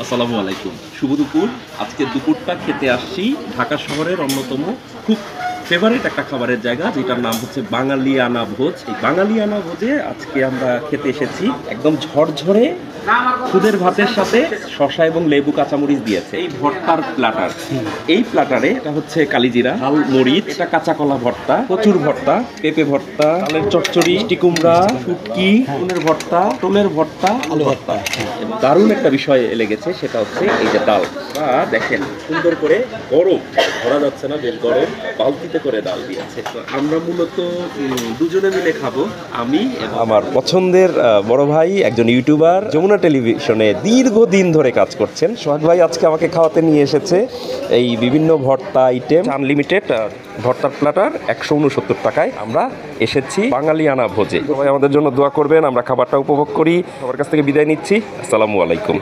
আসসালামু আলাইকুম, শুভ দুপুর। আজকে দুপুরটা খেতে আসছি ঢাকা শহরের অন্যতম খুব ফেভারিট একটা খাবারের জায়গা, যেটার নাম হচ্ছে বাঙালিয়ানা ভোজ। এই বাঙালিয়ানা ভোজে আজকে আমরা খেতে এসেছি একদম ঝরঝরে খুদের ভাতের সাথে শসা এবং লেবু কাঁচামরিচ দিয়েছে এই ভর্তার প্ল্যাটার। এই প্ল্যাটারে এটা হচ্ছে কালিজিরা, ঝাল মরিচ, এটা কাঁচা কলা ভর্তা, কচুর ভর্তা, পেঁপে ভর্তা, ডালের চচ্চড়ি, মিষ্টি কুমড়া, শুটকি, বেগুনের ভর্তা, টোলের ভর্তা, আলু ভর্তা। এবং দারুণ একটা বিষয় লেগেছে, সেটা হচ্ছে এই যে ডাল। দেখেন সুন্দর করে গরম, ধরা যাচ্ছে না, বেশ গরম বালতিতে করে ডাল দিয়েছে। তো আমরা মূলত দুজনে মিলে খাবো, আমি এবং আমার পছন্দের বড় ভাই, একজন ইউটিউবার, যমুনা টেলিভিশনে দীর্ঘদিন ধরে কাজ করছেন। সোহাগ ভাই আজকে আমাকে খাওয়াতে নিয়ে এসেছে এই বিভিন্ন ভর্তা আইটেম, আনলিমিটেড ভর্তার প্ল্যাটার 169 টাকায়। আমরা এসেছি বাঙালিয়ানা ভোজে। সবাই আমাদের জন্য দোয়া করবেন, আমরা খাবারটা উপভোগ করি। সবার কাছ থেকে বিদায় নিচ্ছি, আসসালামু আলাইকুম।